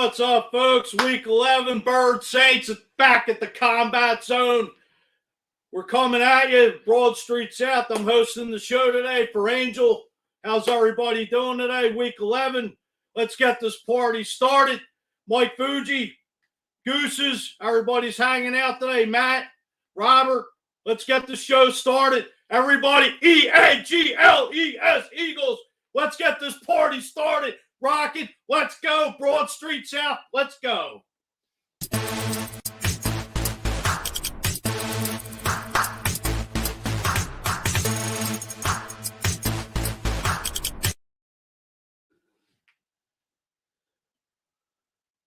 What's up, folks? Week 11, Bird Saints back at the combat zone. We're coming at you, Broad Street South. I'm hosting the show today for Angel. How's everybody doing today? Week 11. Let's get this party started. Mike Fuji, Gooses, everybody's hanging out today. Matt, Robert, let's get the show started. Everybody, E-A-G-L-E-S, Eagles. Let's get this party started. Rocket, let's go. Broad Street South, let's go.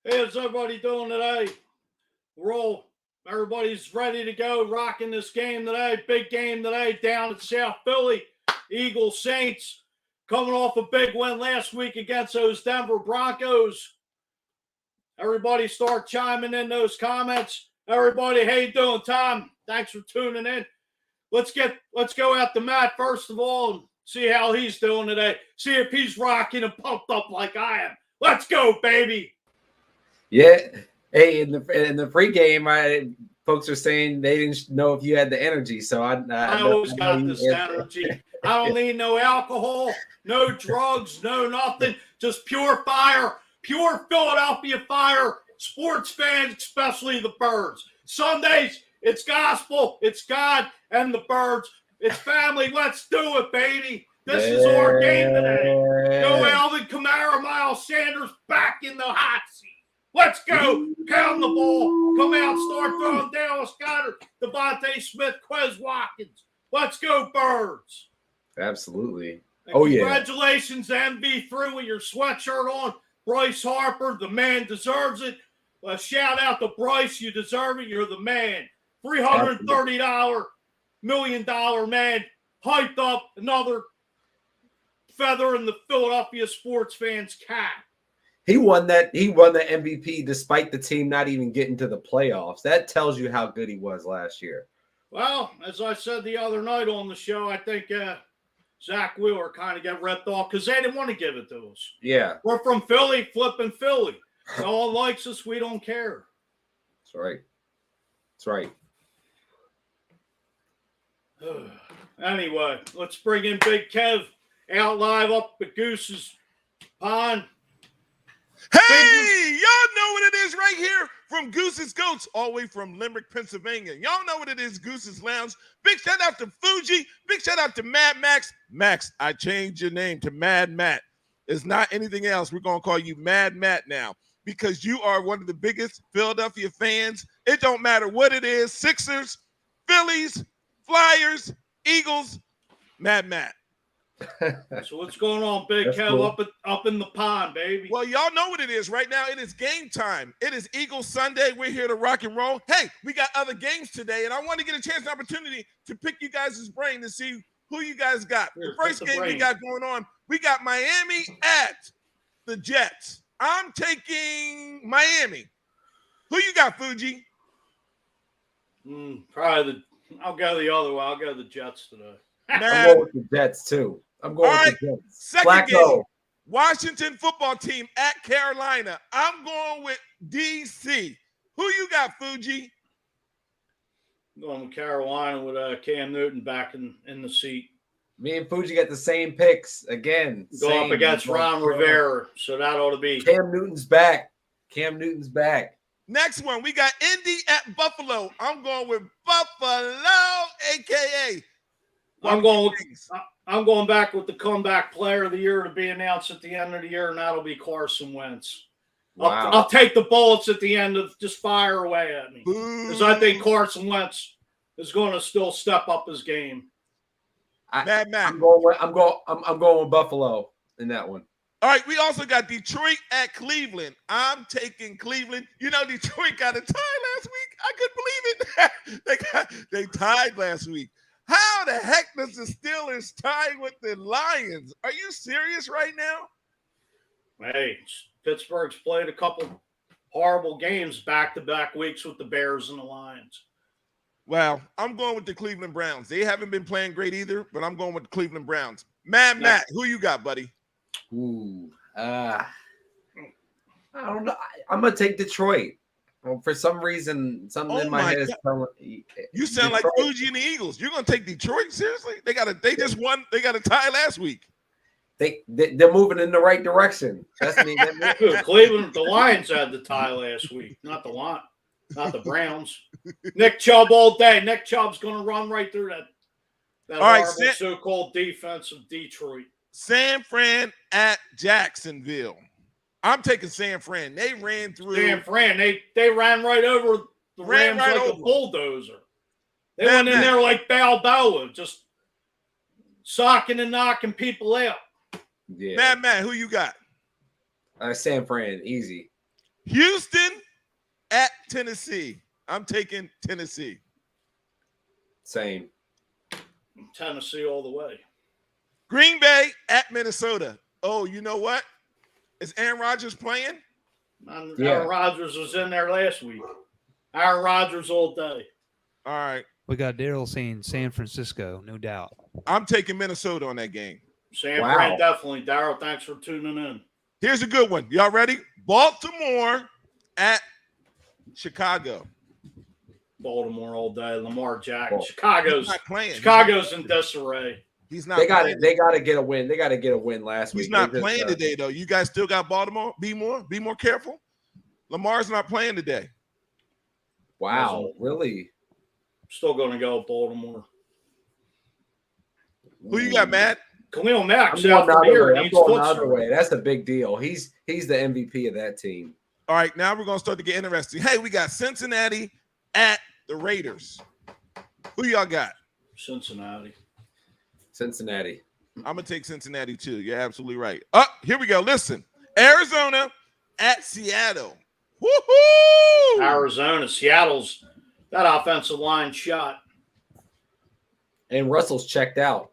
Hey, how's everybody doing today? Everybody's ready to go, rocking this game today. Big game today down at South Philly. Eagles Saints coming off a big win last week against those Denver Broncos. Everybody start chiming in those comments. Everybody, how you doing, Tom? Thanks for tuning in. Let's go out to Matt first of all and see how he's doing today. See if he's rocking and pumped up like I am. Let's go, baby. Yeah. Hey, in the pregame, folks are saying they didn't know if you had the energy. So I always got this energy. I don't need no alcohol, no drugs, no nothing. Just pure fire, pure Philadelphia fire. Sports fans, especially the Birds. Sundays, it's gospel, it's God and the Birds. It's family. Let's do it, baby. This is our game today. Go Alvin Kamara, Miles Sanders back in the hot seat. Let's go. Pound the ball. Come out, start throwing Dallas Goedert, Devontae Smith, Quez Watkins. Let's go, Birds. Absolutely. And congratulations, MV3 with your sweatshirt on. Bryce Harper, the man deserves it. A shout out to Bryce. You deserve it. You're the man. $330 million man. Hyped up, another feather in the Philadelphia sports fans' cap. He won the MVP despite the team not even getting to the playoffs. That tells you how good he was last year. Well, as I said the other night on the show, I think Zach Wheeler kind of got ripped off because they didn't want to give it to us. Yeah. We're from Philly, flipping Philly. No one likes us. We don't care. That's right. That's right. Anyway, let's bring in Big Kev out live up at Goose's Pond. Hey, y'all know what it is right here from Goose's Goats, all the way from Limerick, Pennsylvania. Y'all know what it is, Gooses Lounge. Big shout out to Fuji. Big shout out to Mad Max. Max, I changed your name to Mad Matt. It's not anything else. We're going to call you Mad Matt now because you are one of the biggest Philadelphia fans. It don't matter what it is, Sixers, Phillies, Flyers, Eagles, Mad Matt. So what's going on, Big Kev, cool. up in the pond, baby? Well, y'all know what it is right now. It is game time. It is Eagles Sunday. We're here to rock and roll. Hey, we got other games today, and I want to get a chance and opportunity to pick you guys' brain to see who you guys got. The first game we got going on, we got Miami at the Jets. I'm taking Miami. Who you got, Fuji? I'll go the other way. I'll go the Jets today. I'm going with the Jets, too. I'm going with the Jets. Second game, Washington football team at Carolina. I'm going with D.C. Who you got, Fuji? I'm going with Carolina with Cam Newton back in the seat. Me and Fuji got the same picks again. Go up against Ron Rivera, so that ought to be. Cam Newton's back. Cam Newton's back. Next one, we got Indy at Buffalo. I'm going with Buffalo, a.k.a. I'm going back with the comeback player of the year to be announced at the end of the year, and that'll be Carson Wentz. Wow. I'll take the bullets at the end of just fire away at me because I think Carson Wentz is going to still step up his game. Mad Max. I'm going with Buffalo in that one. All right, we also got Detroit at Cleveland. I'm taking Cleveland. You know, Detroit got a tie last week. I couldn't believe it. They tied last week. How the heck does the Steelers tie with the Lions? Are you serious right now? Hey, Pittsburgh's played a couple horrible games back-to-back weeks with the Bears and the Lions. Well, I'm going with the Cleveland Browns. They haven't been playing great either, but I'm going with the Cleveland Browns. Matt, who you got, buddy? Ooh, I don't know. I'm gonna take Detroit. Well, for some reason, something in my head is telling you sound like Fuji and the Eagles. You're gonna take Detroit seriously? They just won. They got a tie last week. They're moving in the right direction. That's me. Cleveland, the Lions had the tie last week, not the Browns. Nick Chubb all day. Nick Chubb's going to run right through that horrible so-called defense of Detroit. San Fran at Jacksonville. I'm taking San Fran. They ran through. San Fran, they ran right over the Rams like a bulldozer. They went in there like Balboa, just socking and knocking people out. Yeah. Matt, who you got? San Fran, easy. Houston at Tennessee. I'm taking Tennessee. Same. Tennessee all the way. Green Bay at Minnesota. Oh, you know what? Is Aaron Rodgers playing? Aaron Rodgers was in there last week. Aaron Rodgers all day. All right. We got Daryl saying San Francisco, no doubt. I'm taking Minnesota on that game. San Fran, definitely. Daryl, thanks for tuning in. Here's a good one. Y'all ready? Baltimore at Chicago. Baltimore all day. Lamar Jackson. Chicago's not playing. Chicago's in disarray. He's not. They got to get a win. They got to get a win last week. He's not playing today, though. You guys still got Baltimore. Be more careful. Lamar's not playing today. Wow, really? Still going to go Baltimore. Who you got, Matt? Khalil Mack's out for here. I'm going the other way. That's a big deal. He's the MVP of that team. All right, now we're going to start to get interesting. Hey, we got Cincinnati at the Raiders. Who y'all got? Cincinnati. I'm going to take Cincinnati, too. You're absolutely right. Here we go. Listen. Arizona at Seattle. Woohoo! Arizona. Seattle's that offensive line shot. And Russell's checked out.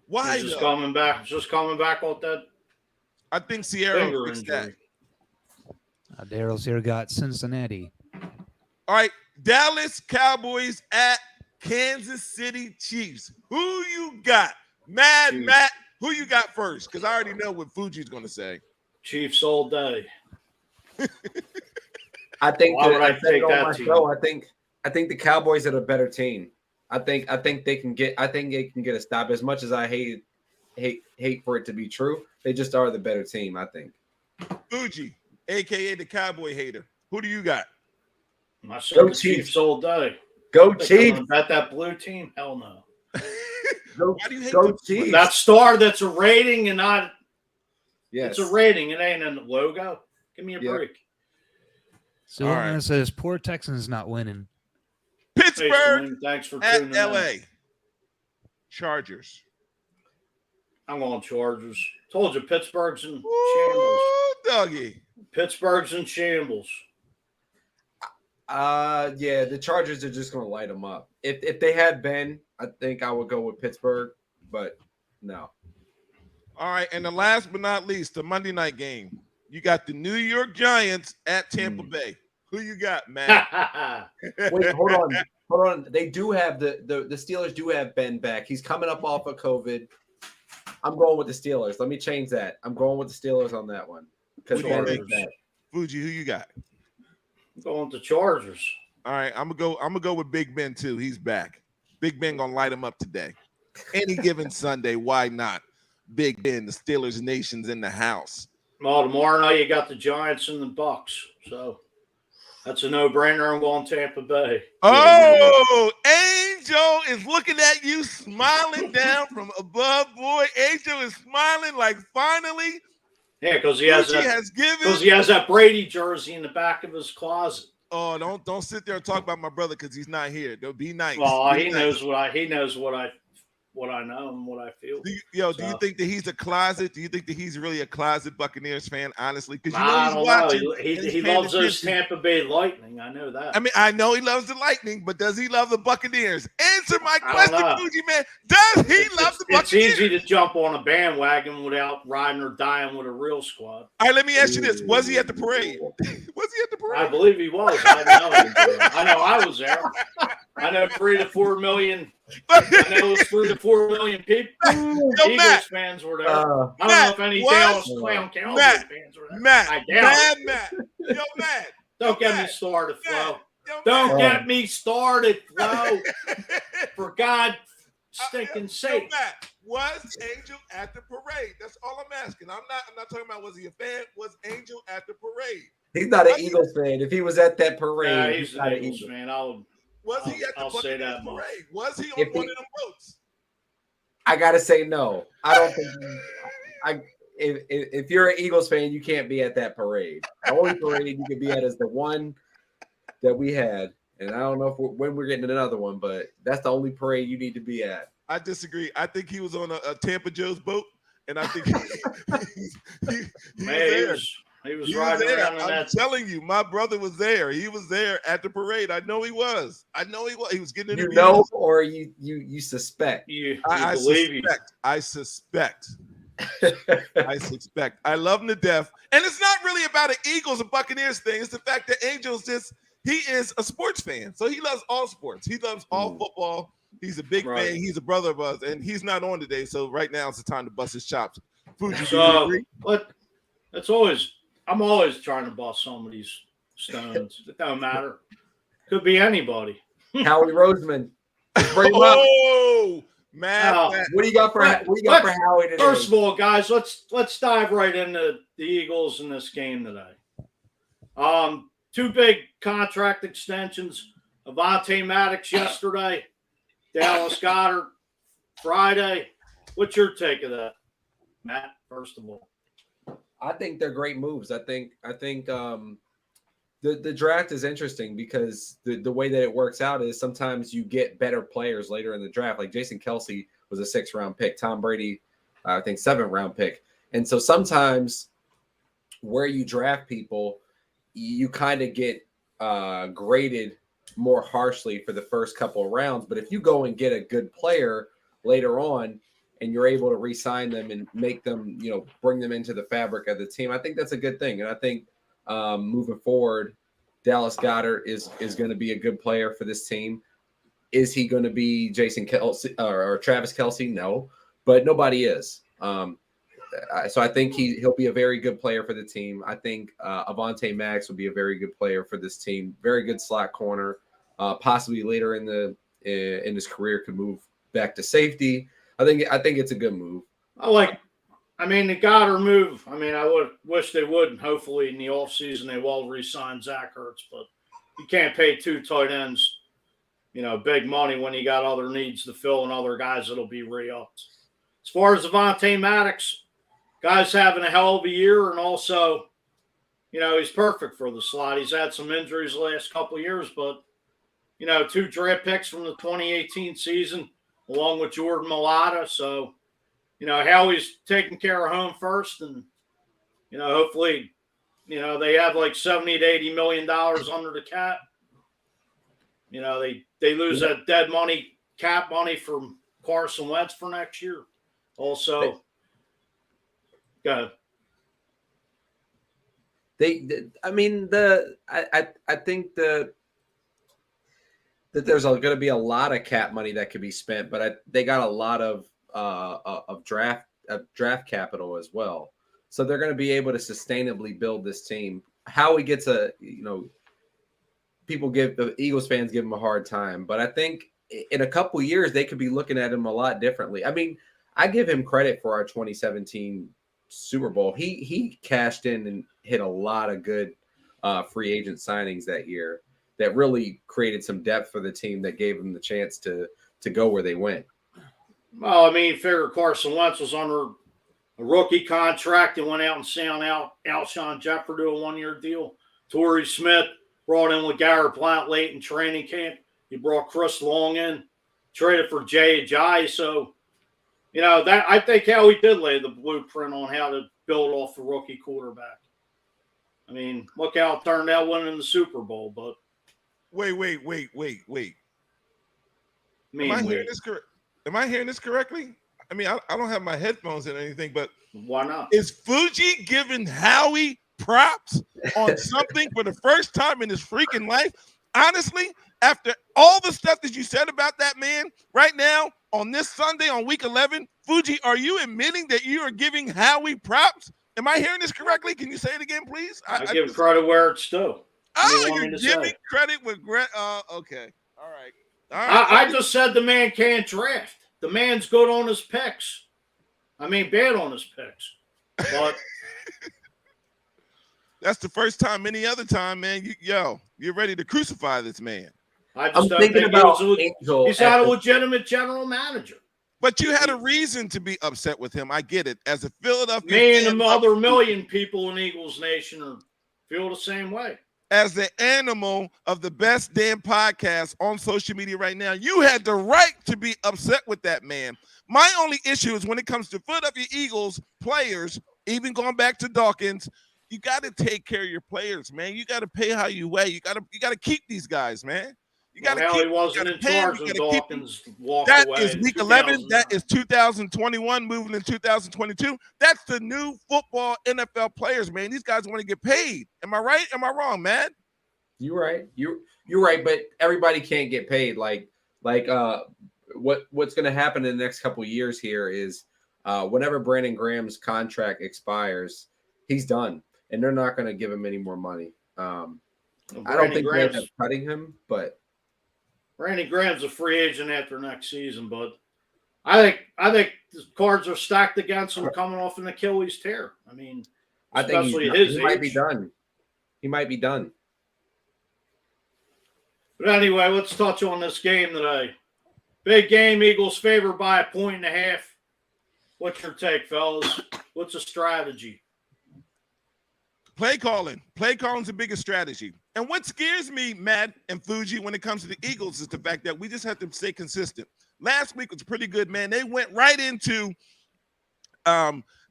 Why? He's just coming back. Just coming back off that. I think Sierra fixed that. Daryl's here got Cincinnati. All right. Dallas Cowboys at Kansas City Chiefs. Who you got? Matt, who you got first? Because I already know what Fuji's going to say. Chiefs all day. I think I think the Cowboys are a better team. I think they can get a stop. As much as I hate for it to be true, they just are the better team, I think. Fuji, aka the Cowboy hater. Who do you got? I said Chiefs all day. Go Chiefs. Bet that blue team? Hell no. Go Chiefs. That star that's a rating and not. Yes. It's a rating. It ain't a logo. Give me a break. So it says poor Texans not winning. Pittsburgh thanks for at tuning LA. in. Chargers. I'm going Chargers. Told you Pittsburgh's in shambles. Doggy. Pittsburgh's in shambles. Yeah, the Chargers are just going to light them up. If they had been, I think I would go with Pittsburgh, but no. All right, and the last but not least, the Monday night game. You got the New York Giants at Tampa Bay. Who you got, man? Wait, hold on. They do have the Steelers do have Ben back. He's coming up off of COVID. I'm going with the Steelers. Let me change that. I'm going with the Steelers on that one. Because Fuji, who you got? I'm going with the Chargers. All right, I'm gonna go with Big Ben too. He's back. Big Ben gonna light him up today. Any given Sunday, why not? Big Ben, the Steelers Nation's in the house. Well, tomorrow night you got the Giants and the Bucks, so that's a no-brainer. I'm going Tampa Bay. Oh, Angel is looking at you, smiling down from above. Boy, Angel is smiling like finally. Yeah, because he has that Brady jersey in the back of his closet. Oh, don't sit there and talk about my brother because he's not here. Don't be nice. Well, he knows what I know and what I feel. Do you think that he's a closet? Do you think that he's really a closet Buccaneers fan, honestly? Because I don't know. He loves those Tampa Bay Lightning. I know that. I mean, I know he loves the Lightning, but does he love the Buccaneers? Answer my question, Fuji man. Does he love the Buccaneers? It's easy to jump on a bandwagon without riding or dying with a real squad. All right, let me ask you this. Was he at the parade? Was he at the parade? I believe he was. I know I was there. I know 3 to 4 million. I know it was 3 to 4 million people. Eagles Matt, fans were there. I don't know Matt, if any what? Dallas Clown Cowboy Matt, fans were there. Matt, I doubt it. Matt. Yo, Matt. Don't Yo, get me Matt. started, Flo. Matt. Yo, Don't Matt. get me started, Flo. For God's stinking sake. Yo, Matt, was Angel at the parade? That's all I'm asking. I'm not talking about was he a fan? Was Angel at the parade? He's not an Eagles fan. If he was at that parade, Yeah, he's he's not an Eagles fan. Was he at the I'll say Buccaneers that much. parade? Was he on If one he- of them boats? I gotta say no. I don't think. If you're an Eagles fan, you can't be at that parade. The only parade you could be at is the one that we had, and I don't know when we're getting another one, but that's the only parade you need to be at. I disagree. I think he was on a Tampa Joe's boat, and I think he was there. He was He was riding there. around in I'm that. telling you, my brother was there. He was there at the parade. I know he was. He was getting You interviewed. know, or you suspect. I believe you. suspect. I suspect. I love him to death. And it's not really about an Eagles and Buccaneers thing. It's the fact that Angel's he is a sports fan. So he loves all sports. He loves all football. He's a big fan. He's a brother of us. And he's not on today. So right now it's the time to bust his chops. Fuji, do you agree? But I'm always trying to bust some of these stones. It don't matter. Could be anybody. Howie Roseman. Bring him up. Oh, man. What do you got for Howie today? First of all, guys, let's dive right into the Eagles in this game today. 2 big contract extensions. Avonte Maddox yesterday, Dallas Goedert Friday. What's your take of that, Matt? First of all, I think they're great moves. I think the draft is interesting because the way that it works out is sometimes you get better players later in the draft. Like Jason Kelce was a 6th round pick. Tom Brady, I think 7th round pick. And so sometimes where you draft people, you kind of get graded more harshly for the first couple of rounds. But if you go and get a good player later on and you're able to re-sign them and make them, bring them into the fabric of the team, I think that's a good thing. And I think moving forward, Dallas Goedert is going to be a good player for this team. Is he going to be Jason Kelce or Travis Kelce? No, but nobody is. So I think he'll be a very good player for the team. I think Avonte Maddox will be a very good player for this team. Very good slot corner. Possibly later in his career could move back to safety. I think it's a good move. The Goddard move. I wish they would, and hopefully in the offseason they will re-sign Zach Ertz, but you can't pay 2 tight ends, big money when you got other needs to fill and other guys that'll be re-upped. As far as Avonte Maddox, guy's having a hell of a year, and also, he's perfect for the slot. He's had some injuries the last couple of years, but, 2 draft picks from the 2018 season, along with Jordan Mailata. So, Howie's taking care of home first, and, hopefully, they have like $70 to $80 million under the cap. They lose that dead money, cap money from Carson Wentz for next year. Also, go ahead. I think that there's going to be a lot of cap money that could be spent, but they got a lot of draft capital as well, so they're going to be able to sustainably build this team. Howie gets the Eagles fans give him a hard time, but I think in a couple years they could be looking at him a lot differently. I give him credit for our 2017 Super Bowl. He cashed in and hit a lot of good free agent signings that year that really created some depth for the team that gave them the chance to go where they went. Well, figure Carson Wentz was under a rookie contract and went out and signed out Alshon Jeffrey to a 1-year deal. Torrey Smith brought in LeGarrette Blount late in training camp. He brought Chris Long in, traded for Jay Ajayi. So, that I think Howie did lay the blueprint on how to build off the rookie quarterback. Look how it turned out winning the Super Bowl. But wait. Am I hearing this correctly? I don't have my headphones in or anything, but why not? Is Fuji giving Howie props on something for the first time in his freaking life? honestly, after all the stuff that you said about that man, right now on this Sunday on Week 11, Fuji, are you admitting that you are giving Howie props? Am I hearing this correctly? Can you say it again, please? I give credit where it's due. Oh, you're giving credit with okay. All right. I just said the man can't draft. The man's good on his picks. I mean, bad on his picks. But that's the first time. Any other time, man, you're ready to crucify this man. I just don't think he's not a legitimate general manager. But you had a reason to be upset with him. I get it. As a Philadelphia me and the other million people in Eagles Nation feel the same way. As the animal of the best damn podcast on social media right now, you had the right to be upset with that man. My only issue is when it comes to Philadelphia Eagles players, even going back to Dawkins, you got to take care of your players, man. You got to pay how you weigh. You got to keep these guys, man. You got to keep. He wasn't in charge when Dawkins walked away. That is Week 11. That is 2021, moving in 2022. That's the new football NFL players, man. These guys want to get paid. Am I right? Am I wrong, man? You're right. You're right, but everybody can't get paid. What's going to happen in the next couple of years here is whenever Brandon Graham's contract expires, he's done, and they're not going to give him any more money. I don't think they end up cutting him, but Randy Graham's a free agent after next season. But I think the cards are stacked against him coming off an Achilles tear. I mean, I think he might be done. He might be done. But anyway, let's touch on this game today. Big game, Eagles favored by 1.5. What's your take, fellas? What's the strategy? Play calling. Play calling's the biggest strategy. And what scares me, Matt and Fuji, when it comes to the Eagles is the fact that we just have to stay consistent. Last week was pretty good, man. They went right into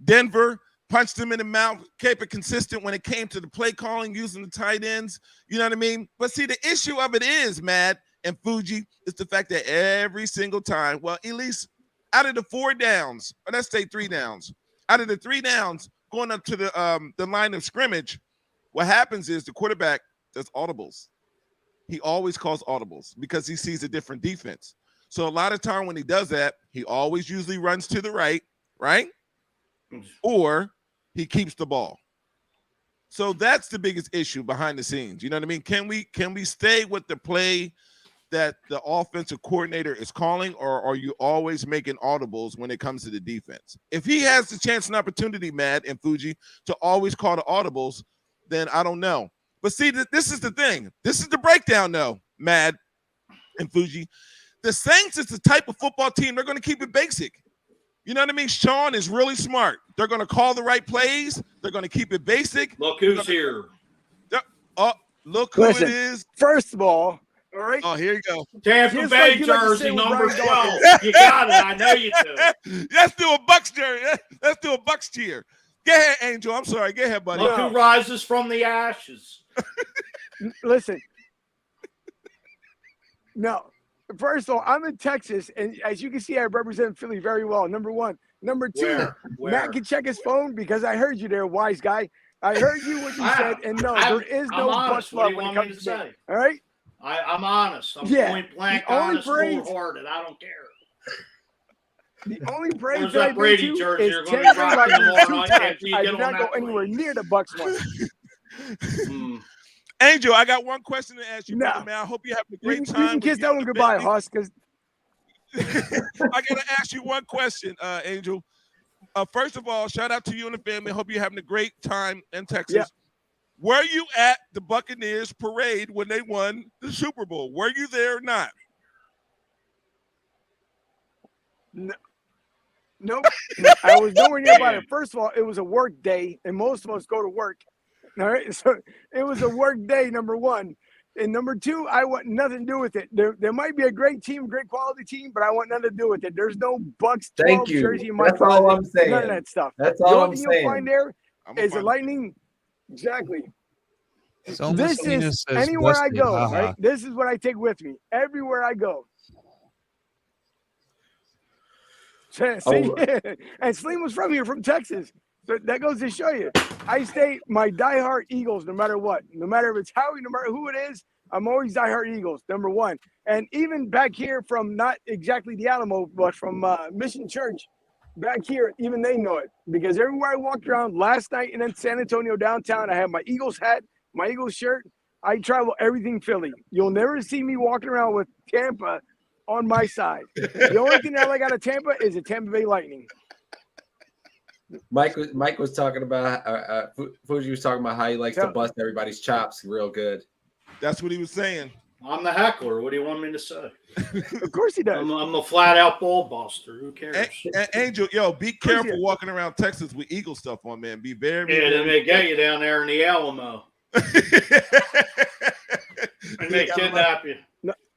Denver, punched them in the mouth, kept it consistent when it came to the play calling, using the tight ends. You know what I mean? But see, the issue of it is, Matt and Fuji, is the fact that every single time, well, at least out of the 4 downs, or let's say 3 downs, out of the 3 downs going up to the line of scrimmage, what happens is the quarterback does audibles. He always calls audibles because he sees a different defense. So a lot of time when he does that, he always usually runs to the right? Or he keeps the ball. So that's the biggest issue behind the scenes. You know what I mean? Can we stay with the play that the offensive coordinator is calling, or are you always making audibles when it comes to the defense? If he has the chance and opportunity, Matt and Fuji, to always call the audibles, then I don't know. But see, this is the thing. This is the breakdown, though, Matt and Fuji. The Saints is the type of football team, they're going to keep it basic. You know what I mean? Sean is really smart. They're going to call the right plays. They're going to keep it basic. Look who's here. Look who it is. First of all right. Oh, here you go. Tampa Bay jersey, number 12. You got it. I know you do. Let's do a Bucks jersey. Let's do a Bucks cheer. Go ahead, Angel. I'm sorry. Go ahead, buddy. Look who rises from the ashes. Listen. No. First of all, I'm in Texas, and as you can see, I represent Philly very well. Number 1. Number 2, Where? Matt can check his phone because I heard you there, wise guy. I heard you what you said, and no, there is no Bucks love when it comes to me. All right? I'm honest. I'm point blank honest, wholehearted. I don't care. The only parade that I've Brady been to jersey is you're going to be rocking tomorrow night. I did not go anywhere near the Bucks one. Angel, I got one question to ask you, no. man. I hope you have a great time. You can kiss that one goodbye, Huss, because I got to ask you one question, Angel. First of all, shout out to you and the family. Hope you're having a great time in Texas. Yeah. Were you at the Buccaneers parade when they won the Super Bowl? Were you there or not? No. Nope. I was nowhere nearby it. First of all, it was a work day, and most of us go to work. All right, so it was a work day, number 1. And number 2, I want nothing to do with it. There might be a great team, great quality team, but I want nothing to do with it. There's no Bucks 12 jersey in my That's all I'm saying. None of that stuff. That's all I'm saying. The only thing you'll find there is a Lightning. Exactly. This is anywhere I go, right? This is what I take with me everywhere I go. See? And Slim was from here, from Texas. So that goes to show you. I stay my diehard Eagles no matter what. No matter if it's Howie, no matter who it is, I'm always diehard Eagles, number one. And even back here from not exactly the Alamo, but from Mission Church, back here, even they know it. Because everywhere I walked around last night in San Antonio downtown, I had my Eagles hat, my Eagles shirt. I travel everything Philly. You'll never see me walking around with Tampa on my side. The only thing that I got of Tampa is the Tampa Bay Lightning. Mike was talking about Fuji was talking about how he likes to bust everybody's chops real good. That's what he was saying. I'm the heckler. What do you want me to say? Of course he does. I'm the flat out ball buster. Who cares? Angel, be careful walking around Texas with Eagle stuff on, man. Be very they may get you down there in the Alamo. And they kidnap you.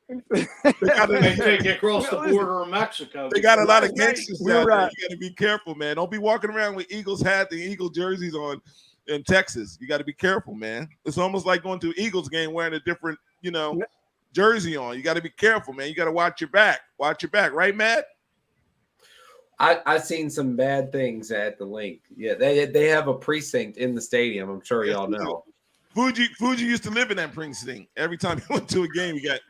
They may take you across the border of Mexico. They got a lot of gangsters down there. You got to be careful, man. Don't be walking around with Eagles hats and Eagle jerseys on in Texas. You got to be careful, man. It's almost like going to an Eagles game wearing a different, jersey on. You got to be careful, man. You got to watch your back. Watch your back, right, Matt? I've seen some bad things at the link. Yeah, they have a precinct in the stadium. I'm sure y'all know. Fuji used to live in that precinct. Every time he went to a game, he got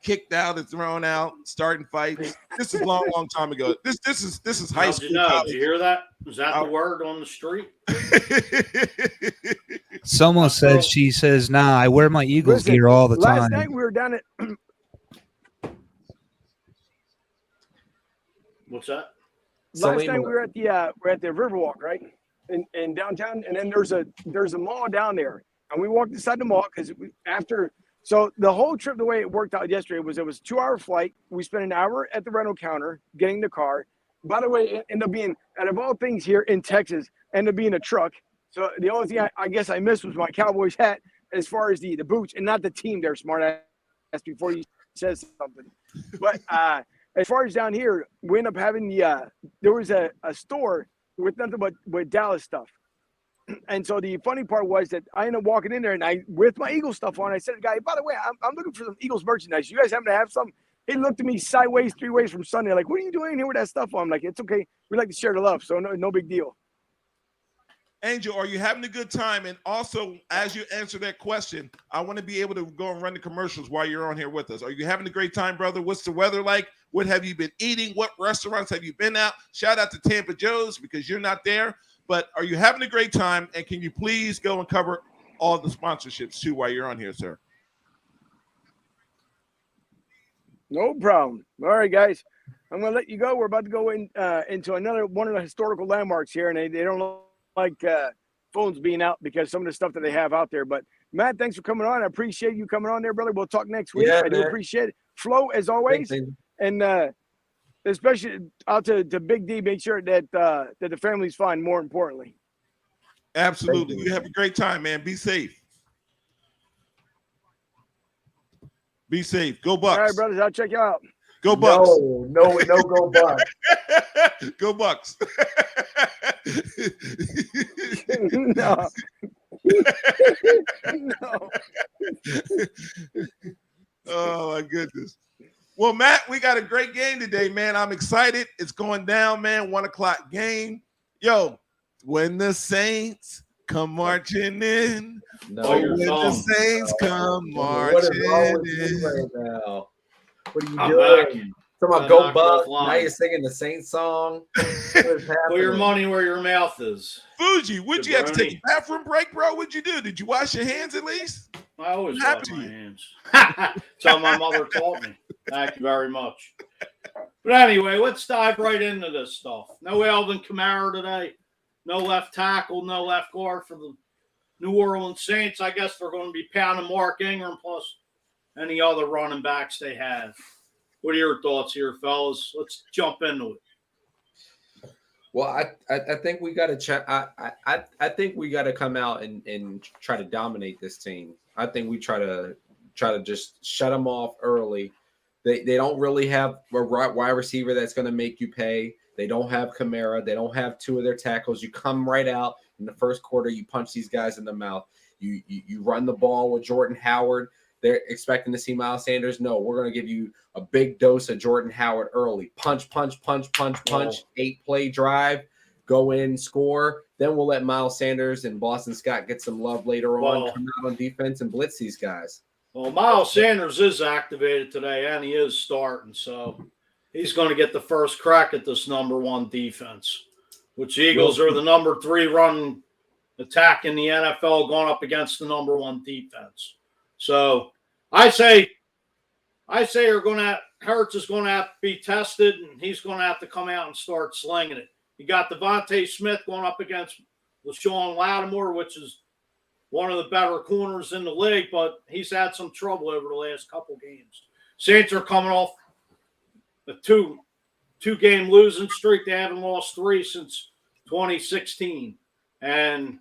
kicked out and thrown out, starting fights. This is long time ago. This is high school. Did you hear that? Was that the word on the street? Someone said she says, "Nah, I wear my Eagles gear all the time." Last night we were down at. What's that? Last night we were at the Riverwalk, right, in downtown, and then there's a mall down there, and we walked inside the mall because So the whole trip, the way it worked out yesterday was it was a 2-hour flight. We spent an hour at the rental counter getting the car. By the way, it ended up being, out of all things here in Texas, ended up being a truck. So the only thing I guess I missed was my Cowboys hat as far as the boots, and not the team there, smart ass, before you says something. But as far as down here, we ended up having there was a store with nothing but with Dallas stuff. And so the funny part was that I ended up walking in there and with my Eagles stuff on, I said to the guy, by the way, I'm looking for some Eagles merchandise. You guys happen to have some? He looked at me sideways, 3 ways from Sunday, like, what are you doing here with that stuff on? I'm like, it's okay. We like to share the love, so no big deal. Angel, are you having a good time? And also, as you answer that question, I want to be able to go and run the commercials while you're on here with us. Are you having a great time, brother? What's the weather like? What have you been eating? What restaurants have you been at? Shout out to Tampa Joe's because you're not there. But are you having a great time? And can you please go and cover all the sponsorships too while you're on here, sir? No problem. All right, guys. I'm going to let you go. We're about to go into another one of the historical landmarks here, and they don't like phones being out because some of the stuff that they have out there. But, Matt, thanks for coming on. I appreciate you coming on there, brother. We'll talk next week. I do appreciate it. Flo, as always. And especially out to Big D, make sure that the family's fine, more importantly. Absolutely. You have a great time, man. Be safe. Be safe. Go Bucks. All right, brothers. I'll check you out. Go Bucks. No, go Bucks. Go Bucks. No. No. Oh, my goodness. Well, Matt, we got a great game today, man. I'm excited. It's going down, man. 1:00 game. Yo, when the Saints come marching in. When the Saints come marching in. Right now? What are you I'm doing? Talking about go Bucks. offline. Now you're singing the Saints song. Put your money where your mouth is. Fuji, would you have to take a Jabroni. bathroom break, bro? What'd you do? Did you wash your hands at least? I always Have wash to. my hands. That's how my mother taught me. Thank you very much. But anyway, let's dive right into this stuff. No Alvin Kamara today. No left tackle, no left guard for the New Orleans Saints. I guess they're going to be pounding Mark Ingram plus any other running backs they have. What are your thoughts here, fellas? Let's jump into it. Well, I think we got to check. I think we got to come out and try to dominate this team. I think we try to just shut them off early. They don't really have a wide receiver that's going to make you pay. They don't have Kamara. They don't have 2 of their tackles. You come right out in the first quarter. You punch these guys in the mouth. You run the ball with Jordan Howard. They're expecting to see Miles Sanders. No, we're going to give you a big dose of Jordan Howard early. Punch. 8-play drive. Go in, score. Then we'll let Miles Sanders and Boston Scott get some love later on. Come out on defense and blitz these guys. Well, Miles Sanders is activated today, and he is starting, so he's going to get the first crack at this number 1 defense, which the Eagles are the number 3 run attack in the NFL going up against the number 1 defense. So I say Hurts is going to have to be tested, and he's going to have to come out and start slinging it. You got Devontae Smith going up against LaShawn Lattimore, which is one of the better corners in the league, but he's had some trouble over the last couple games. Saints are coming off a two-game losing streak. They haven't lost 3 since 2016. And,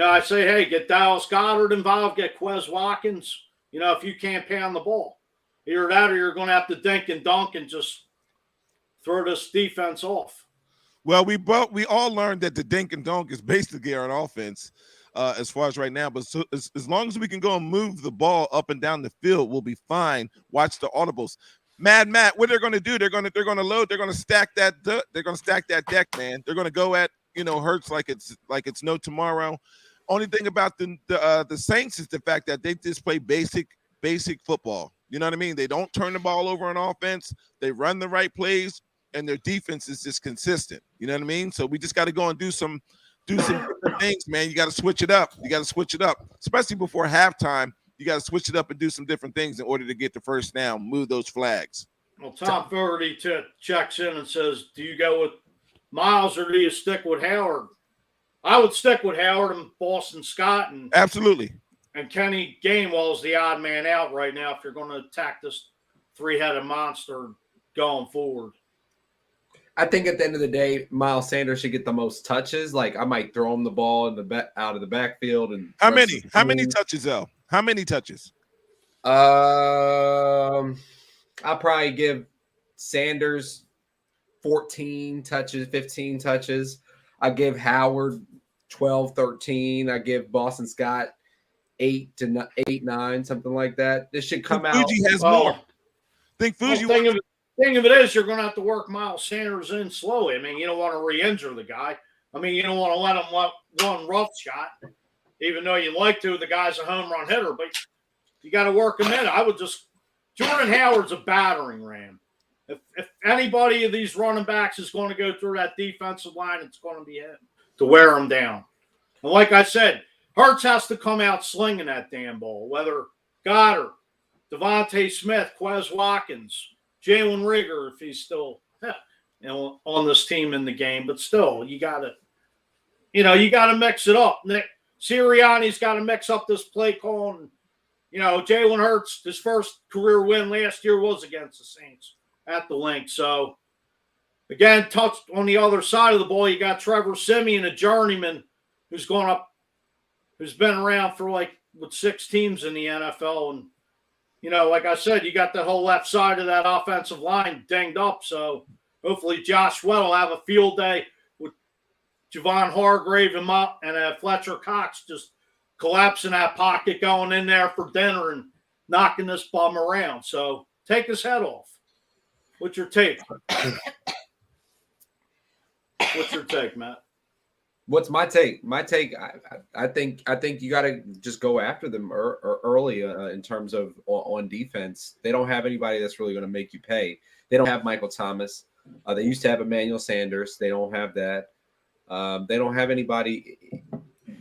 I say, hey, get Dallas Goedert involved, get Quez Watkins, if you can't pound the ball. Either that or you're going to have to dink and dunk and just throw this defense off. Well, we all learned that the dink and dunk is basically our offense. As far as right now, but as long as we can go and move the ball up and down the field, we'll be fine. Watch the audibles. Matt, what they're going to do? They're going to load. They're going to stack that. They're going to stack that deck, man. They're going to go at Hurts like it's no tomorrow. Only thing about the Saints is the fact that they just play basic football. You know what I mean? They don't turn the ball over on offense. They run the right plays, and their defense is just consistent. You know what I mean? So we just got to go and do some different things, man. You got to switch it up. Especially before halftime. You got to switch it up and do some different things in order to get the first down, move those flags. Well, Tom Fogarty checks in and says, do you go with Miles or do you stick with Howard? I would stick with Howard and Boston Scott. And absolutely. And Kenny Gainwell's the odd man out right now if you're going to attack this 3-headed monster going forward. I think at the end of the day, Miles Sanders should get the most touches. Like, I might throw him the ball out of the backfield. And how many touches, though? How many touches? I'll probably give Sanders 14 touches, 15 touches. I give Howard 12, 13. I give Boston Scott 8, 9, something like that. This should come out. Fuji has more. Think Fuji. Thing of it is, you're going to have to work Miles Sanders in slowly. I mean, you don't want to re-injure the guy. I mean, you don't want to let him one rough shot, even though you'd like to. The guy's a home run hitter, but you got to work him in. Jordan Howard's a battering ram. If anybody of these running backs is going to go through that defensive line, it's going to be him to wear him down. And like I said, Hurts has to come out slinging that damn ball, whether Goddard, Devontae Smith, Quez Watkins, Jalen Rigger, if he's still on this team in the game, but still, you got to mix it up. Nick Sirianni's got to mix up this play call. And, Jalen Hurts, his first career win last year was against the Saints at the Link. So, again, touched on the other side of the ball, you got Trevor Siemian, a journeyman who's been around for with 6 teams in the NFL. And, like I said, you got the whole left side of that offensive line dinged up. So hopefully Josh Sweat will have a field day with Javon Hargrave and Fletcher Cox just collapsing that pocket, going in there for dinner and knocking this bum around. So take his head off. What's your take? What's your take, Matt? What's my take? My take, I think you got to just go after them early in terms of on defense. They don't have anybody that's really going to make you pay. They don't have Michael Thomas. They used to have Emmanuel Sanders. They don't have that. They don't have anybody.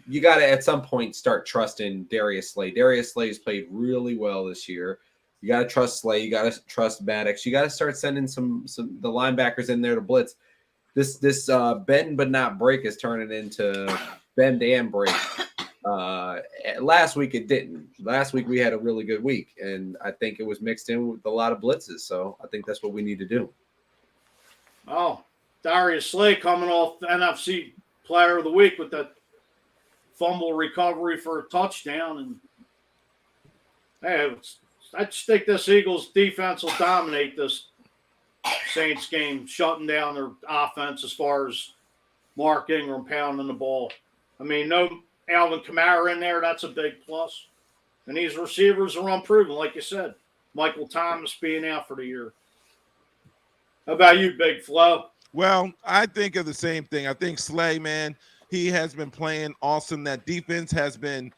You got to at some point start trusting Darius Slay. Darius Slay's played really well this year. You got to trust Slay. You got to trust Maddox. You got to start sending some the linebackers in there to blitz. This bend but not break is turning into bend and break. Last week it didn't. Last week we had a really good week, and I think it was mixed in with a lot of blitzes. So I think that's what we need to do. Oh, Darius Slay coming off the NFC Player of the Week with that fumble recovery for a touchdown. And hey, I just think this Eagles defense will dominate this Saints game, shutting down their offense as far as Mark Ingram pounding the ball. I mean, no Alvin Kamara in there, that's a big plus. And these receivers are unproven, like you said. Michael Thomas being out for the year. How about you, Big Flo? Well, I think of the same thing. I think Slay, man, he has been playing awesome. That defense has been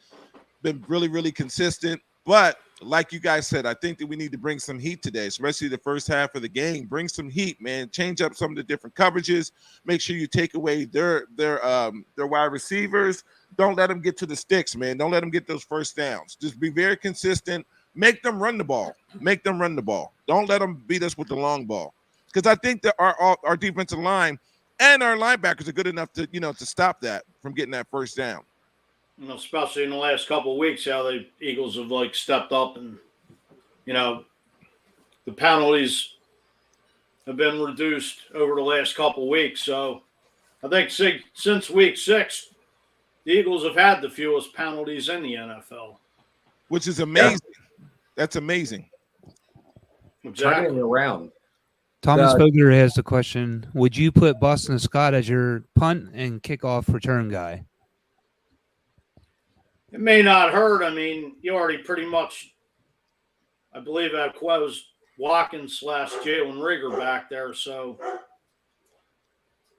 really, really consistent. But like you guys said, I think that we need to bring some heat today, especially the first half of the game. Bring some heat, man. Change up some of the different coverages. Make sure you take away their wide receivers. Don't let them get to the sticks, man. Don't let them get those first downs. Just be very consistent. Make them run the ball. Make them run the ball. Don't let them beat us with the long ball. Because I think that our defensive line and our linebackers are good enough to, to stop that from getting that first down. Especially in the last couple of weeks, how the Eagles have stepped up, and the penalties have been reduced over the last couple of weeks. So I think since week 6, the Eagles have had the fewest penalties in the NFL, which is amazing. Yeah. That's amazing. Exactly. Turning it around. Thomas Vogler has the question: would you put Boston Scott as your punt and kickoff return guy? It may not hurt. I mean, you already pretty much, I believe, I closed Dawkins / Jalen Rieger back there. So,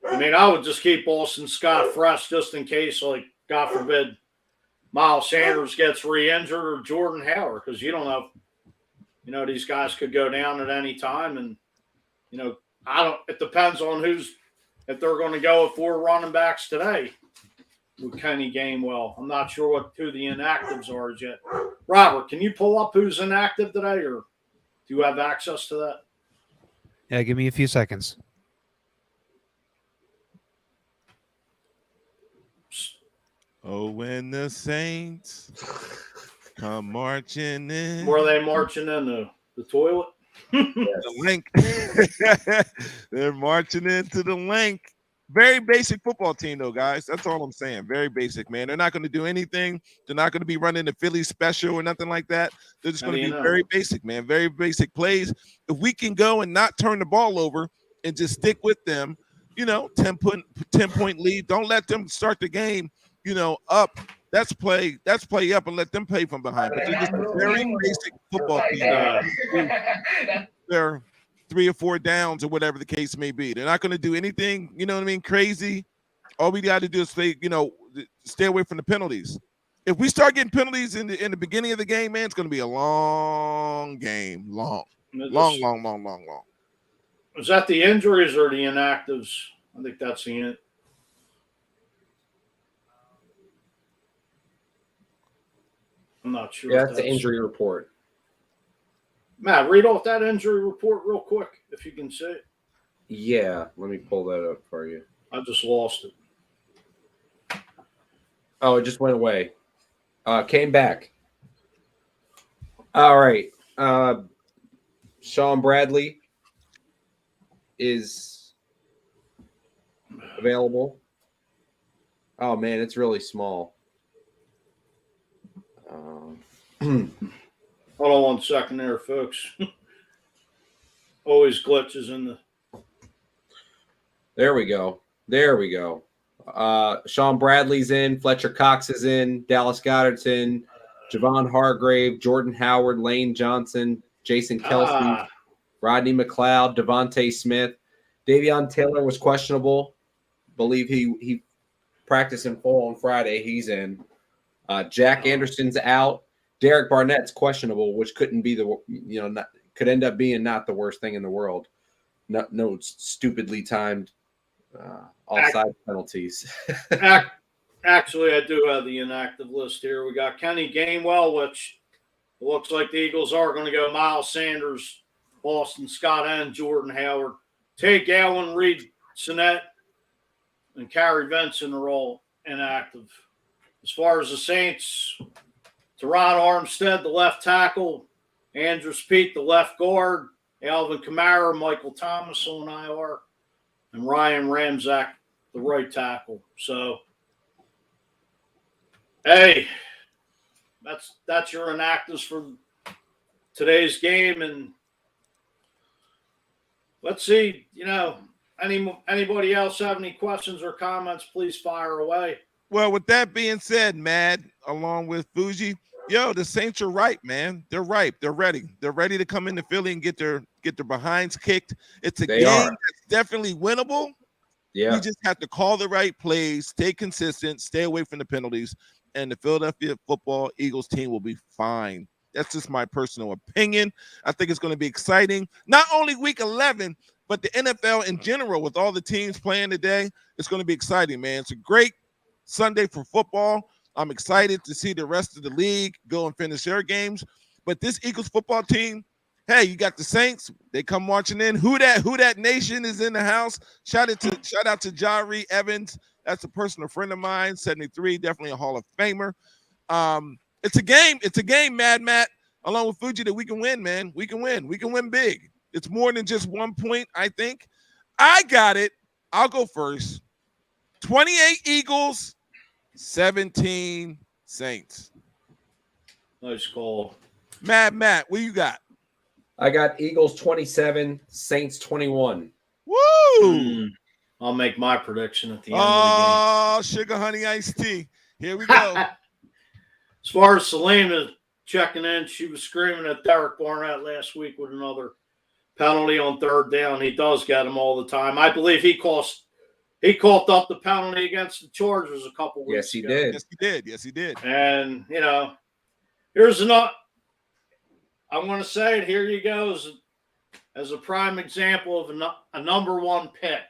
I mean, I would just keep Boston Scott fresh just in case, God forbid, Miles Sanders gets re-injured or Jordan Howard, because you don't know, these guys could go down at any time. And, it depends on if they're going to go with 4 running backs today with Kenny Gainwell. I'm not sure who the inactives are yet. Robert, can you pull up who's inactive today, or do you have access to that? Yeah, give me a few seconds. Oh, when the Saints come marching in. Were they marching in the toilet? The link. They're marching into the link. Very basic football team, though, guys. That's all I'm saying. Very basic, man. They're not going to do anything. They're not going to be running the Philly special or nothing like that. They're just going to be very basic, man. Very basic plays. If we can go and not turn the ball over and just stick with them, 10-point lead. Don't let them start the game, up. That's play up and let them play from behind. But they're just a very basic football team. They're 3 or 4 downs or whatever the case may be. They're not going to do anything, crazy. All we got to do is stay away from the penalties. If we start getting penalties in the beginning of the game, man, it's going to be a long game. Long. Is that the injuries or the inactives? I think that's the end. I'm not sure. Yeah, that's the injury report. Matt, read off that injury report real quick, if you can see it. Yeah, let me pull that up for you. I just lost it. Oh, it just went away. Came back. All right. Sean Bradley is available. Oh, man, it's really small. Hold on 1 second there, folks. Always glitches in the. There we go. Sean Bradley's in. Fletcher Cox is in. Dallas Goedert's in. Javon Hargrave, Jordan Howard, Lane Johnson, Jason Kelsey, Rodney McLeod, Devontae Smith. Davion Taylor was questionable. Believe he practiced in full on Friday. He's in. Jack Anderson's out. Derek Barnett's questionable, which couldn't be could end up being not the worst thing in the world. No stupidly timed offside penalties. Actually, I do have the inactive list here. We got Kenny Gainwell, which it looks like the Eagles are going to go Miles Sanders, Boston Scott, and Jordan Howard. Take Allen, Reed, Sinnett, and Carrie Vinson are all inactive. As far as the Saints, Teron Armstead, the left tackle, Andrew Pete, the left guard, Alvin Kamara, Michael Thomas on IR, and Ryan Ramczak, the right tackle. So, hey, that's your inactives for today's game. And let's see, anybody else have any questions or comments, please fire away. Well, with that being said, Mad, along with Fuji, the Saints are ripe, man. They're ripe. They're ready. They're ready to come into Philly and get their behinds kicked. It's a game that's definitely winnable. Yeah. We just have to call the right plays, stay consistent, stay away from the penalties, and the Philadelphia football Eagles team will be fine. That's just my personal opinion. I think it's going to be exciting. Not only week 11, but the NFL in general with all the teams playing today. It's going to be exciting, man. It's a great Sunday for football. I'm excited to see the rest of the league go and finish their games. But this Eagles football team, hey, you got the Saints. They come marching in. Who that nation is in the house. Shout out to Jari Evans. That's a personal friend of mine, 73, definitely a Hall of Famer. It's a game. It's a game, Mad Matt, along with Fuji, that we can win, man. We can win. We can win big. It's more than just 1 point, I think. I got it. I'll go first. 28 Eagles, 17 Saints. Nice call. Matt, what you got? I got Eagles 27, Saints 21. Woo! I'll make my prediction at the end of the game. Sugar honey iced tea. Here we go. As far as Selena checking in, she was screaming at Derek Barnett last week with another penalty on third down. He does get them all the time. I believe he coughed up the penalty against the Chargers a couple weeks ago. Yes, he did. And, here's another. I want to say it. Here you go as a prime example of a number one pick.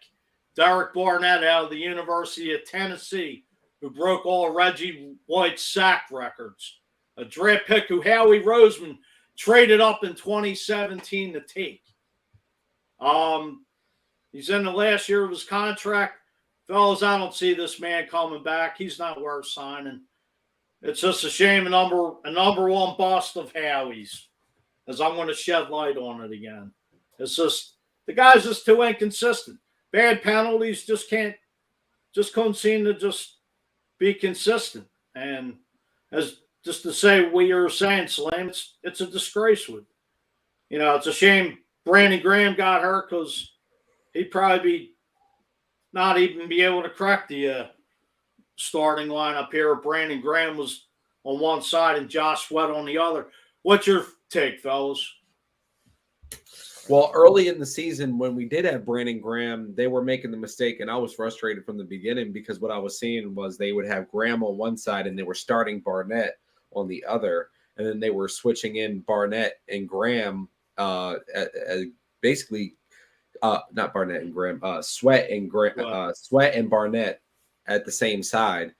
Derek Barnett out of the University of Tennessee, who broke all of Reggie White's sack records. A draft pick who Howie Roseman traded up in 2017 to take. He's in the last year of his contract. Fellas, I don't see this man coming back. He's not worth signing. It's just a shame a number one bust of Howie's, as I'm going to shed light on it again. It's just the guy's just too inconsistent. Bad penalties just couldn't seem to just be consistent. And as just to say what you were saying, Salim, it's a disgrace. It's a shame Brandon Graham got hurt because he'd probably not even be able to crack the starting lineup here. Brandon Graham was on one side and Josh Sweat on the other. What's your take, fellas? Well, early in the season, when we did have Brandon Graham, they were making the mistake, and I was frustrated from the beginning because what I was seeing was they would have Graham on one side and they were starting Barnett on the other, and then they were switching in Barnett and Graham, basically not Barnett and Graham, Sweat and Barnett at the same side,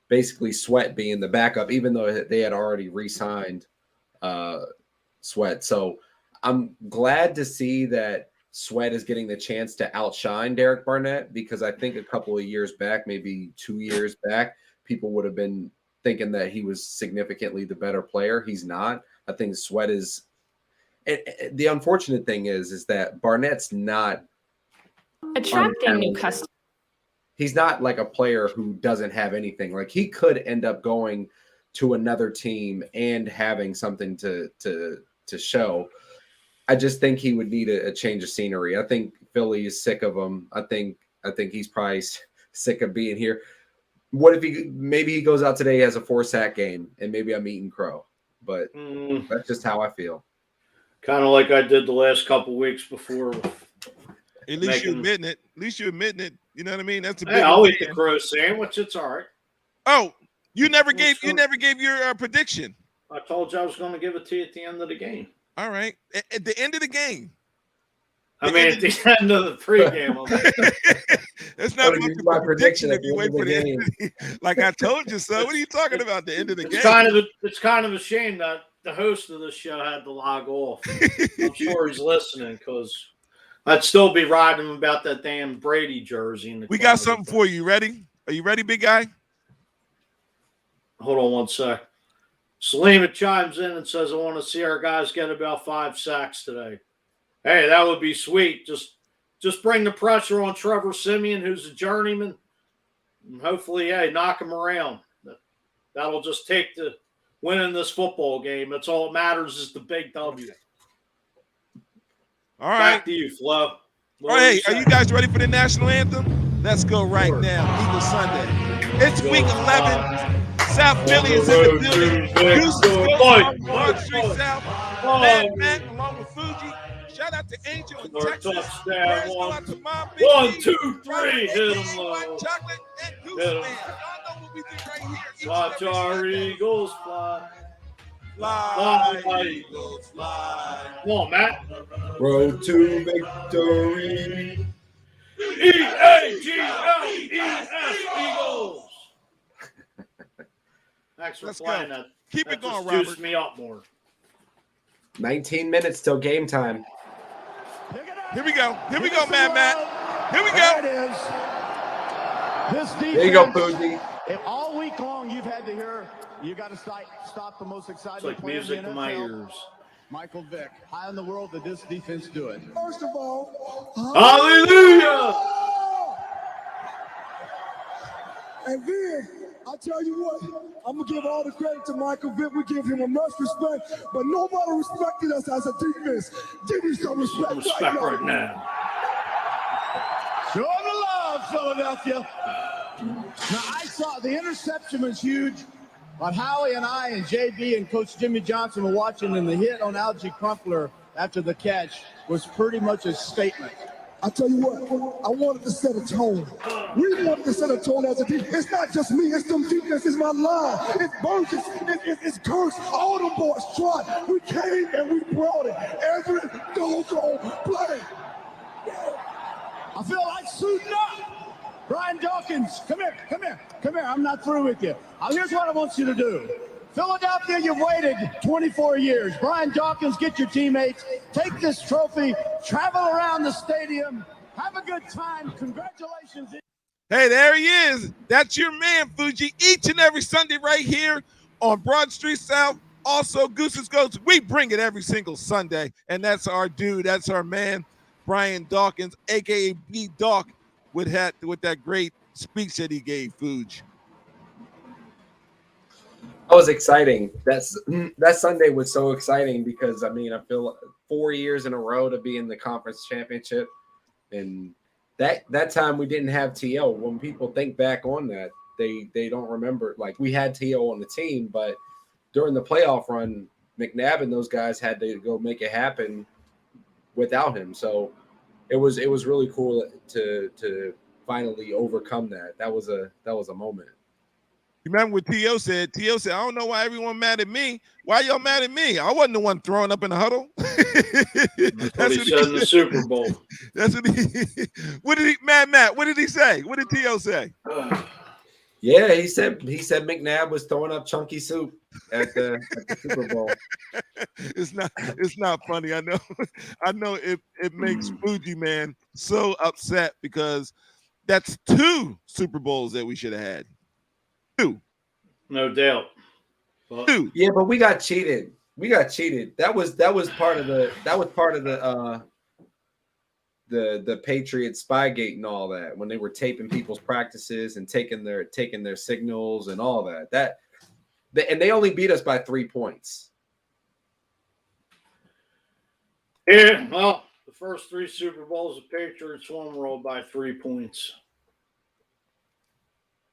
basically Sweat being the backup, even though they had already re-signed Sweat. So I'm glad to see that Sweat is getting the chance to outshine Derek Barnett, because I think a couple of years back, maybe 2 years back, people would have been thinking that he was significantly the better player. He's not. I think Sweat is. The unfortunate thing is that Barnett's not attracting new customers. He's not like a player who doesn't have anything. Like, he could end up going to another team and having something to show. I just think he would need a change of scenery. I think Philly is sick of him. I think he's probably sick of being here. What if maybe he goes out today, has a 4-sack game, and maybe I'm eating crow. But that's just how I feel. Kind of like I did the last couple weeks before. At least you're admitting it. You know what I mean? That's a big. Hey, I'll eat the crow sandwich. It's all right. Oh, you never gave your prediction. I told you I was going to give it to you at the end of the game. All right, at the end of the game. At the end of the pregame. That's not my prediction if you wait for the end. Like I told you so. What are you talking about? The end of the game. It's kind of a shame that the host of this show had to log off. I'm sure he's listening, because I'd still be riding him about that damn Brady jersey. We got something for you. Ready? Are you ready, big guy? Hold on one sec. Selena chimes in and says, I want to see our guys get about 5 sacks today. Hey, that would be sweet. Just bring the pressure on Trevor Siemian, who's a journeyman, and hopefully, knock him around. That'll just take the winning this football game. That's all that matters, is the big W. All right. Back to you, Flo. Hey, are you guys ready for the national anthem? Let's go right now. Eagle Sunday. It's week 11. South Philly is in the building. Goose on Mark Street South. Matt, along with Fuji. Shout out to Angel in Texas. Touchdown. 1, 2, 3. Hit him low. Chocolate and Goose. Y'all know what we do right here. Watch our Eagles fly. Fly, Fly. Eagles, fly. Come on, Matt. Road to victory. E-A-G-L-E-S, Eagles. Thanks for Let's playing go. that. Keep That it going, just Robert. juiced me up more. 19 minutes till game time. Here we go. Here we go, Matt. Here we There go. it is. This defense. There you go, Fuji. All week long, you've had to hear, you got to stop the most exciting It's like player in the music to my NFL, ears. Michael Vick. How in the world did this defense do it? First of all, Hallelujah! And then, I tell you what, I'm going to give all the credit to Michael Vick. We give him a much respect, but nobody respected us as a defense. Give me some respect, Respect right now. show the love, Philadelphia. Now, I saw the interception was huge. But Howie and I and JB and Coach Jimmy Johnson were watching, and the hit on Algie Crumpler after the catch was pretty much a statement. I tell you what, I wanted to set a tone. We wanted to set a tone as a team. It's not just me, it's them defense, it's my line, it's Burgess, it's Kurtz, all them boys tried. We came and we brought it every doggone play. I feel like suiting up. Brian Dawkins, come here. I'm not through with you. Here's what I want you to do. Philadelphia, you've waited 24 years. Brian Dawkins, get your teammates. Take this trophy, travel around the stadium, have a good time. Congratulations. Hey, there he is. That's your man, Fuji. Each and every Sunday right here on Broad Street South. Also, Gooses Goats. We bring it every single Sunday. And that's our dude. That's our man, Brian Dawkins, a.k.a. B-Dawk, with that great speech that he gave, Fuji. That was exciting. That Sunday was so exciting because, I mean, I feel 4 years in a row to be in the conference championship. And that time we didn't have T.O. When people think back on that, they don't remember. Like, we had T.O. on the team, but during the playoff run, McNabb and those guys had to go make it happen without him. So it was really cool to finally overcome that. That was a moment. You remember what T.O. said? T.O. said, I don't know why everyone mad at me. Why y'all mad at me? I wasn't the one throwing up in the huddle. That's what he said in the Super Bowl. That's what Matt, what did he say? What did T.O. say? Yeah, he said McNabb was throwing up chunky soup at the Super Bowl. It's not funny. I know it makes Fuji man so upset because that's 2 Super Bowls that we should have had. 2. No doubt. But 2. Yeah, but we got cheated. That was part of the Patriots Spygate and all that, when they were taping people's practices and taking their signals and all that. And they only beat us by 3 points. yeah, well, the first 3 Super Bowls the Patriots won were all by 3 points.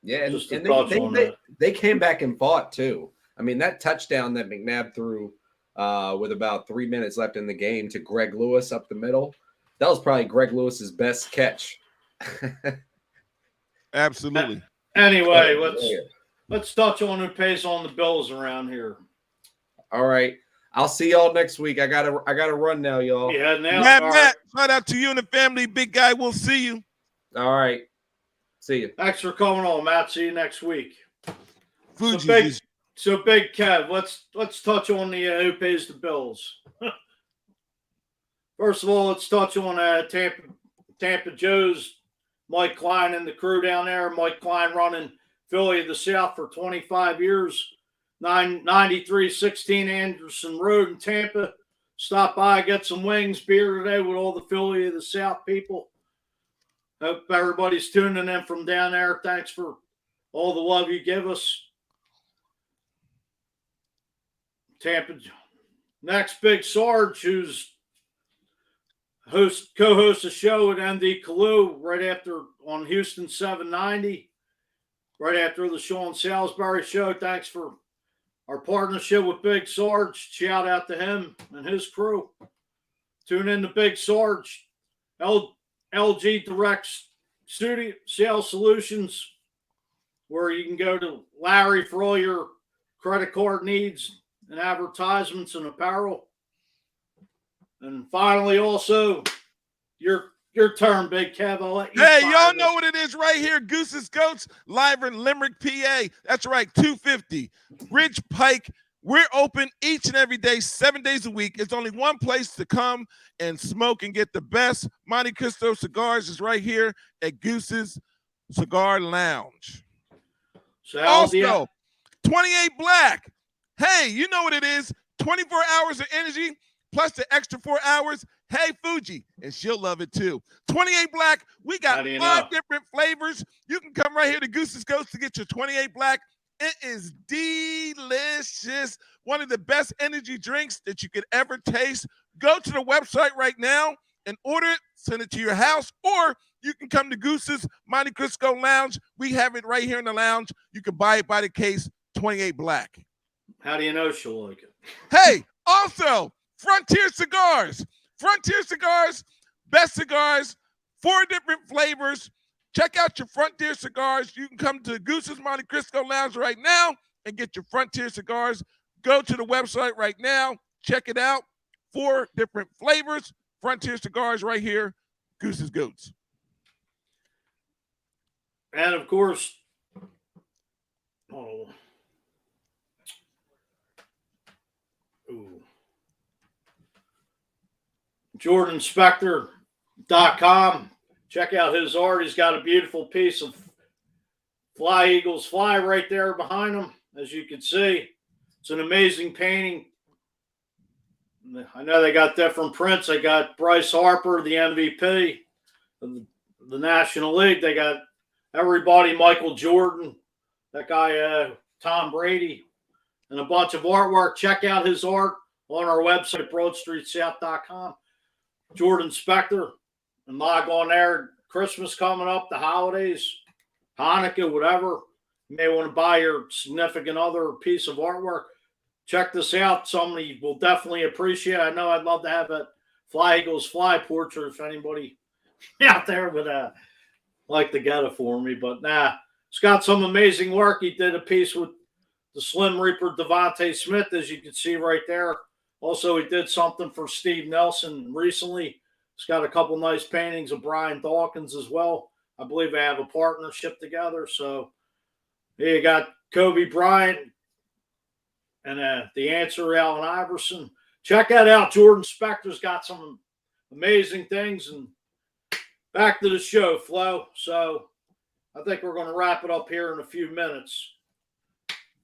Yeah, and Just to touch on that. they came back and fought too. I mean, that touchdown that McNabb threw with about 3 minutes left in the game to Greg Lewis up the middle, that was probably Greg Lewis's best catch. Absolutely. Anyway, let's touch on who pays on the bills around here. All right. I'll see y'all next week. I gotta run now, y'all. Yeah, now Matt, shout out to you and the family. Big guy, we'll see you. All right. See you. Thanks for coming on, Matt. See you next week. Fuji. So Big Kev, let's touch on the who pays the bills. First of all, let's touch on Tampa Joe's Mike Klein and the crew down there. Mike Klein running Philly of the South for 25 years. 9316 Anderson Road in Tampa. Stop by, get some wings, beer today with all the Philly of the South people. Hope everybody's tuning in from down there. Thanks for all the love you give us. Tampa. Next, Big Sarge, who's co-host a show at MD Kalu right after on Houston 790, right after the Sean Salisbury show. Thanks for our partnership with Big Sarge. Shout out to him and his crew. Tune in to Big Sarge. LG Directs Studio Sales Solutions, where you can go to Larry for all your credit card needs, and advertisements and apparel. And finally, also, your turn, Big Kev. I'll let you Hey, fire y'all this. know what it is right here. Goose's Goats, live in Limerick, PA. That's right, 250 Ridge Pike. We're open each and every day, 7 days a week. It's only one place to come and smoke and get the best Monte Cristo cigars is right here at Goose's Cigar Lounge. So how's the- Also, 28 Black. Hey, you know what it is. 24 hours of energy plus the extra 4 hours. Hey, Fuji, and she'll love it too. 28 Black, we got How do you 5 know? different flavors. You can come right here to Goose's Ghost to get your 28 Black. It is delicious. One of the best energy drinks that you could ever taste. Go to the website right now and order it, send it to your house, or you can come to Goose's Monte Cristo Lounge. We have it right here in the lounge. You can buy it by the case, 28 Black. How do you know she'll like it? Hey, also, Frontier Cigars. Frontier Cigars, best cigars, 4 different flavors. Check out your Frontier Cigars. You can come to Goose's Monte Cristo Lounge right now and get your Frontier Cigars. Go to the website right now. Check it out. 4 different flavors. Frontier Cigars right here. Goose's Goats. And of course, JordanSpector.com. Check out his art. He's got a beautiful piece of Fly Eagles Fly right there behind him, as you can see. It's an amazing painting. I know they got different prints. They got Bryce Harper, the MVP of the National League. They got everybody, Michael Jordan, that guy, Tom Brady, and a bunch of artwork. Check out his art on our website, BroadStreetSouth.com. Jordan Spector, and log on there. Christmas coming up, the holidays, Hanukkah, whatever. You may want to buy your significant other a piece of artwork. Check this out. Somebody will definitely appreciate it. I know I'd love to have a Fly Eagles Fly portrait if anybody out there would like to get it for me. But it's got some amazing work. He did a piece with the Slim Reaper Devontae Smith, as you can see right there. Also, he did something for Steve Nelson recently. He's got a couple nice paintings of Brian Dawkins as well. I believe they have a partnership together. So here you got Kobe Bryant and the answer, Allen Iverson. Check that out. Jordan Spector's got some amazing things. And back to the show, Flo. So I think we're going to wrap it up here in a few minutes,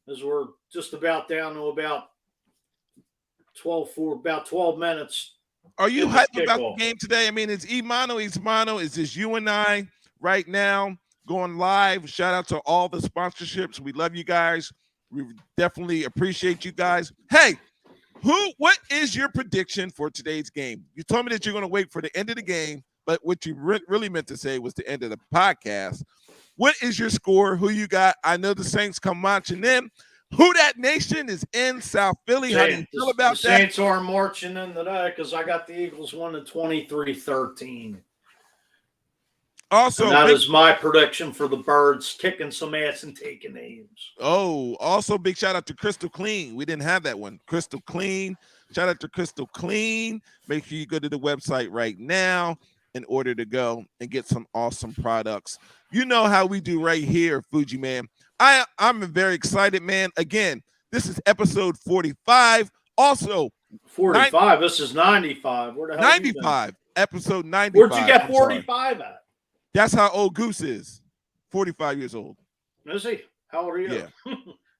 as we're just about down to about 12 minutes. Are you hyped about the game today? I mean, it's Imano. It's just you and I right now going live. Shout out to all the sponsorships. We love you guys. We definitely appreciate you guys. Hey, what is your prediction for today's game? You told me that you're going to wait for the end of the game, but what you really meant to say was the end of the podcast. What is your score? Who you got? I know the Saints come marching in. Who that nation is in South Philly? How do you feel about the that? Saints are marching in today because I got the Eagles winning 23-13. Also, and that is my prediction for the Birds, kicking some ass and taking names. Oh, also big shout out to Crystal Clean. We didn't have that one. Crystal Clean. Shout out to Crystal Clean. Make sure you go to the website right now in order to go and get some awesome products. You know how we do right here, Fuji Man. I'm very excited, man. Again, this is episode 45. Also, 45. This is 95. Where the hell 95. Episode 95. Where'd you get 45 at? That's how old Goose is. 45 years old. Is he? How old are you? Yeah.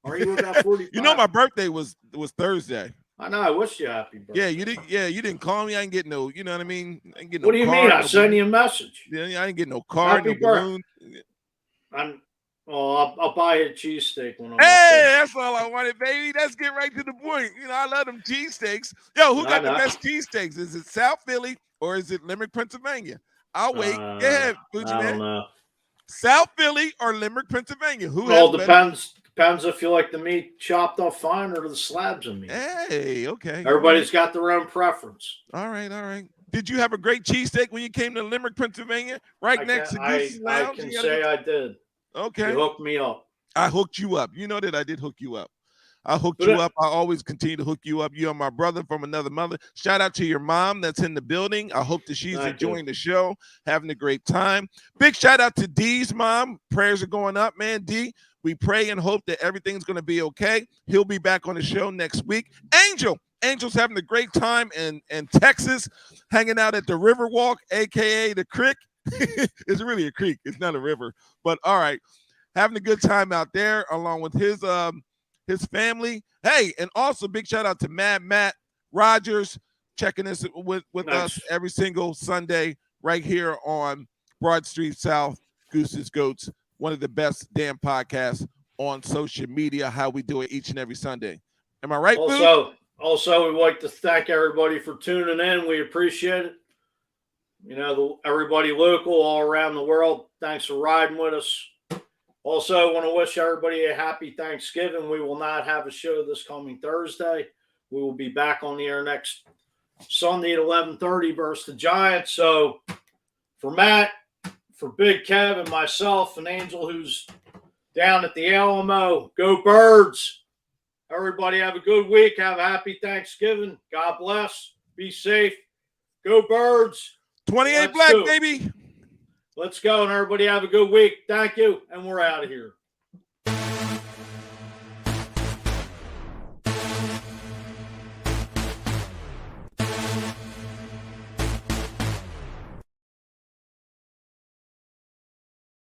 Are you about 45? You know my birthday was Thursday. I know. I wish you happy birthday. Yeah, you didn't call me. I didn't get no, you know what I mean? I didn't get no What do you mean? I sent you a message. Yeah, I didn't get no card, no balloon. I'll buy you a cheesesteak when I'm Hey, that's all I wanted, baby. Let's get right to the point. You know, I love them cheesesteaks. Yo, who got the best cheesesteaks? Is it South Philly or is it Limerick, Pennsylvania? I'll wait. Go ahead, Fuji Man. I don't know. South Philly or Limerick, Pennsylvania? Who Well, has depends. Depends if you like the meat chopped off fine or the slabs of meat. Hey, okay. Everybody's got their own preference. All right. Did you have a great cheesesteak when you came to Limerick, Pennsylvania? Right next to Gooses Lounge? I can say I did. Okay. You hooked me up. I hooked you up. You know that I did hook you up. I hooked you up. I always continue to hook you up. You are my brother from another mother. Shout out to your mom that's in the building. I hope that she's enjoying the show, having a great time. Big shout out to D's mom. Prayers are going up, man. D, we pray and hope that everything's going to be okay. He'll be back on the show next week. Angel's having a great time in Texas, hanging out at the Riverwalk, a.k.a. the creek. It's really a creek. It's not a river. But all right, having a good time out there along with his family. Hey, and also big shout out to Matt Rogers checking us with us every single Sunday right here on Broad Street South, Goose's Goats, one of the best damn podcasts on social media, how we do it each and every Sunday. Am I right, Boo? Also, we'd like to thank everybody for tuning in. We appreciate it. You know, everybody local all around the world, thanks for riding with us. Also, I want to wish everybody a happy Thanksgiving. We will not have a show this coming Thursday. We will be back on the air next Sunday at 11:30 versus the Giants. So for Matt, for Big Kev, and myself, and Angel, who's down at the Alamo, go Birds. Everybody have a good week. Have a happy Thanksgiving. God bless. Be safe. Go Birds. 28 black, baby. Let's go, and everybody have a good week. Thank you, and we're out of here.